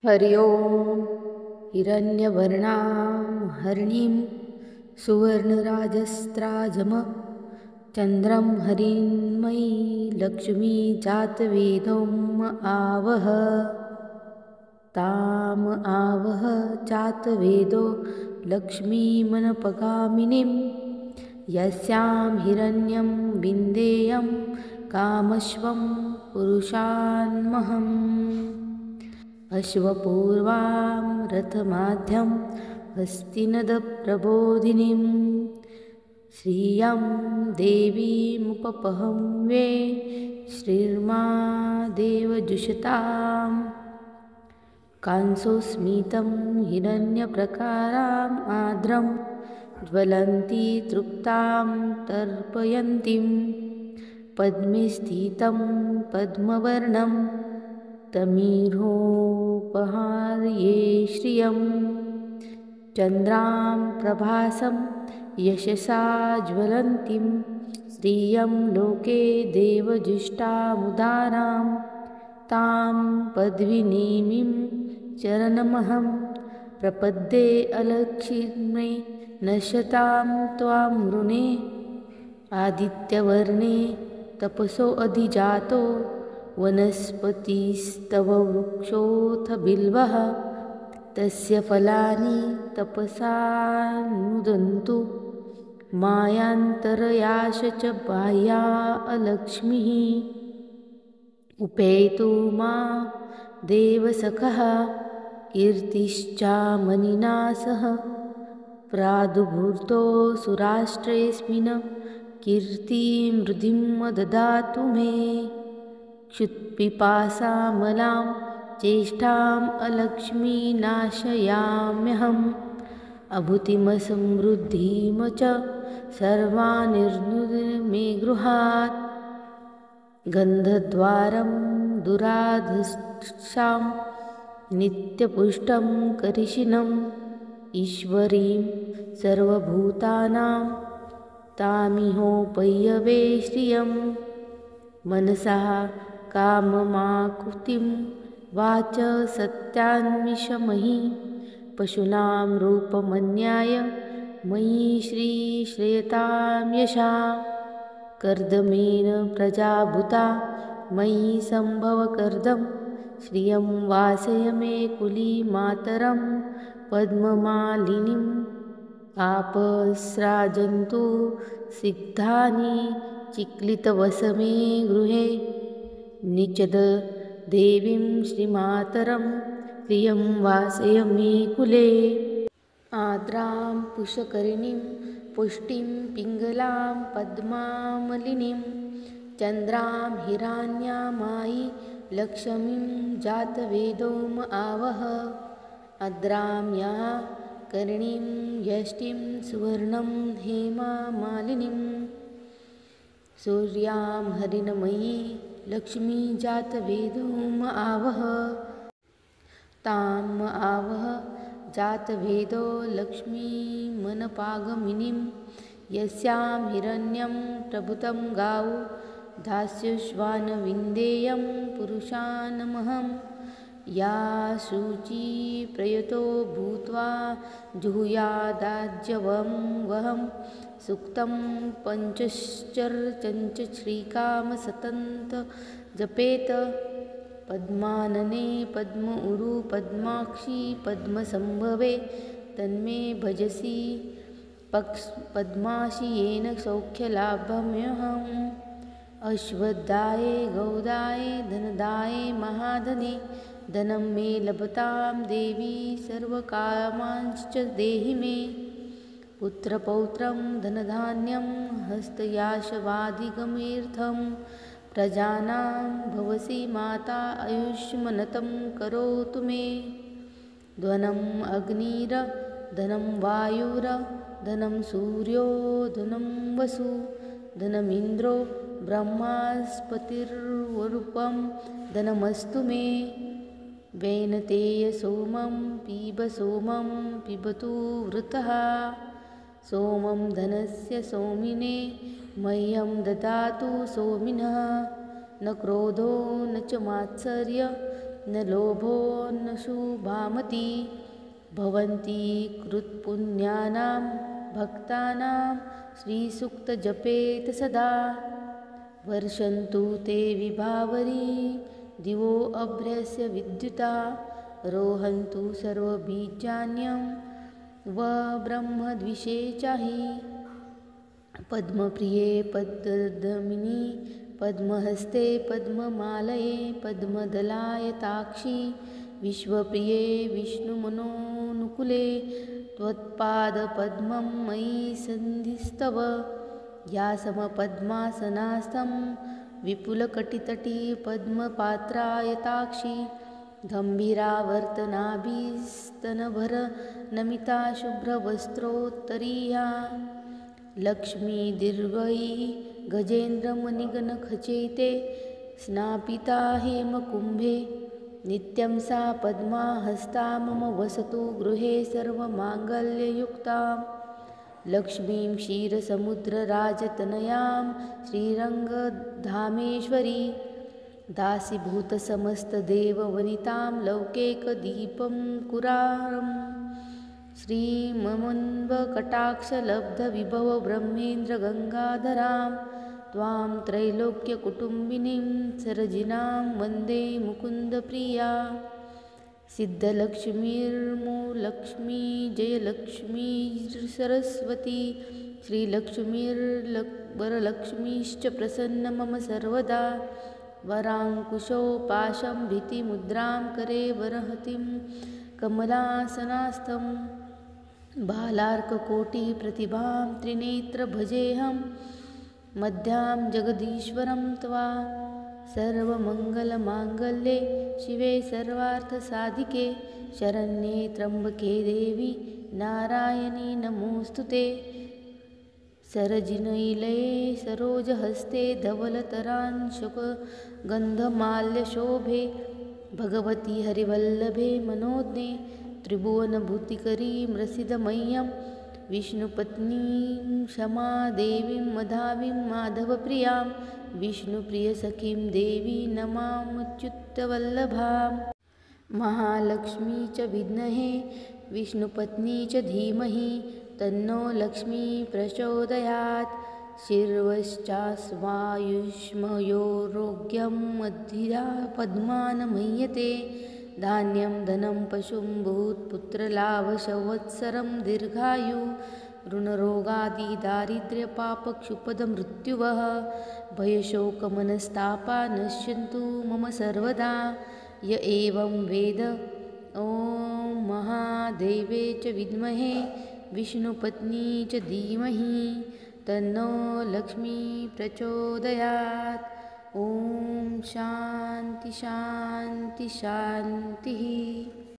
हरि ओं हिरण्यवर्णां हरिणीं सुवर्णराजस्त्राजम चन्द्रं हरिन्मयी लक्ष्मी जातवेदोम आवह ताम आवह जातवेदो लक्ष्मीमनपगामिनीं यस्यां हिरण्यं विन्देयं कामश्वं पुरुषान्महम् अश्वपूर्वां रथमाद्यं हस्तिनदप्रबोधिनीं श्रियं देवीमुपपहं वे श्रीर्मा देवजुषताम् कांसोस्मितं हिरण्यप्रकाराम् आर्द्रं ज्वलन्ती तृप्तां तर्पयन्तीं पद्मे स्थितं पद्मवर्णं तमीरोपहार्ये श्रियं चन्द्रां प्रभासं यशसा ज्वलन्तीं श्रियं लोके देवजुष्टामुदारां तां पद्मिनीं चरणमहं प्रपद्ये अलक्ष्मे नश्यतां त्वां वृणे आदित्यवर्णे तपसो अधिजातो वनस्पतिस्तव वृक्षोऽथ बिल्वः तस्य फलानि तपसा नुदन्तु मायान्तरयाश च बाह्या अलक्ष्मीः उपेतु मा देवसखः कीर्तिश्चामनिना सह प्रादुर्भूतो सुराष्ट्रेऽस्मिन् कीर्तिमृद्धिं ददातु मे क्षुत्पिपासामलां चेष्टाम् अलक्ष्मीनाशयाम्यहम् अभूतिमसमृद्धिं च सर्वानिर्नुद मे गृहात् गन्धद्वारं दुराधर्षां नित्यपुष्टं करिशिनम् ईश्वरीं सर्वभूतानां तामिहोपय्यवे श्रियं मनसा काममाकुतिं वाच सत्यान्विषमहि पशूनां रूपमन्याय मयि श्रीश्रेयतां यशा कर्दमेन प्रजाभूता मयि सम्भवकर्दं श्रियं वासय मे कुलीमातरं पद्ममालिनीम् आपस्राजन्तु सिग्धानि चिक्लितवसमे गृहे निचद देवीं श्रीमातरं प्रियं वासय मे कुले आर्द्रां पुष्करिणीं पुष्टिं पिङ्गलां पद्मामलिनीं चन्द्रां हिरण्यामायि लक्ष्मीं जातवेदोम आवह आर्द्रां या करणीं यष्टिं सुवर्णं हेमामालिनीं सूर्यां हरिणमयी लक्ष्मी जातवेदोम आवह ताम आवह जातवेदो लक्ष्मीमनपागमिनीं यस्यां हिरण्यं प्रभुतं गावो दास्यश्वानविन्देयं पुरुषानमहं या शुची प्रयतो भूत्वा जुहुयादाज्यवं वहं सुक्तं पञ्चश्चर्चञ्च श्रीकामसतन्त जपेत पद्मानने पद्म उरु पद्माक्षी पद्मसंभवे तन्मे भजसि पद्माशियेन सौख्यलाभम्यहम् अश्वत्थाये गौदाये धनदाये महाधने धनं मे लभतां देवी सर्वकामांश्च देहि मे पुत्रपौत्रं धनधान्यं हस्तयाशवाधिगमीर्थं प्रजानां भवसि माता आयुष्मनतं करोतु मे धनम् अग्निर्धनं वायुर्धनं सूर्यो धनं वसु धनमिन्द्रो ब्रह्मास्पतिर्वरूपं धनमस्तु मे वैनतेय सोमं पिबतु वृतः सोमं धनस्य सोमिने मह्यं ददातु सोमिनः न क्रोधो न च मात्सर्य न लोभो न शुभामति भवन्ति कृत्पुण्यानां भक्तानां श्रीसूक्तजपेत सदा वर्षन्तु ते विभावरी दिवो अभ्रस्य विद्युता रोहन्तु सर्वबीजान्यं व ब्रह्मद्विषे चाहि पद्मप्रिये पद्मदमिनी पद्महस्ते पद्ममालये पद्मदलायताक्षी विश्वप्रिये विष्णुमनोनुकुले त्वत्पादपद्मं मयि सन्धिस्तव या समपद्मासनास्थं विपुलकटितटी पद्मपात्रायताक्षी गम्भीरावर्तनाभिस्तनभर नमिता शुभ्रवस्त्रोत्तरीया लक्ष्मी दीर्घै गजेन्द्रमणिगणखचिते स्नापिता हेमकुम्भे नित्यं सा पद्मा हस्ता मम वसतु गृहे सर्वमाङ्गल्ययुक्तां लक्ष्मीं क्षीरसमुद्रराजतनयां श्रीरङ्गधामेश्वरी दासीभूतसमस्तदेववनितां लौकिकदीपं कुरारम् श्रीमन्वकटाक्षलब्धविभव ब्रह्मेन्द्रगङ्गाधरां त्वां त्रैलोक्यकुटुम्बिनीं सरजिनां वन्दे मुकुन्दप्रिया सिद्धलक्ष्मीर्मूलक्ष्मी जयलक्ष्मी सरस्वती श्रीलक्ष्मीर्वरलक्ष्मीश्च प्रसन्न मम सर्वदा वराङ्कुशोपाशं भीतिमुद्रां करे वरहतिं कमलासनास्थं बालार्ककोटिप्रतिभां त्रिनेत्र भजेऽहं मध्यां जगदीश्वरं त्वा सर्वमङ्गलमाङ्गल्ये शिवे सर्वार्थसाधिके शरण्ये त्र्यम्बके देवी नारायणी नमोऽस्तुते सरजिनैलये सरोजहस्ते धवलतरांशुकगन्धमाल्यशोभे भगवती हरिवल्लभे मनोज्ञे त्रिभुवनभूतिकरी मृसिदमह्यं विष्णुपत्नीं क्षमादेवीं मधावीं माधवप्रियां विष्णुप्रियसखीं देवी नमाम्यच्युतवल्लभां महालक्ष्मी च विद्महे विष्णुपत्नी च धीमहि तन्नो लक्ष्मी प्रचोदयात् शीर्वश्चास्मायुष्मयोरोग्यं मद्धिरा पद्मान् मह्यते धान्यं धनं पशुं भूत्पुत्रलाभसंवत्सरं दीर्घायु ऋणरोगादिदारिद्र्यपापक्षुपदमृत्युवः भयशोकमनस्तापा नश्यन्तु मम सर्वदा य एवं वेद ॐ महादेवे च विद्महे विष्णुपत्नी च धीमहि तन्नो लक्ष्मी प्रचोदयात् ॐ शान्ति शान्ति शान्तिः।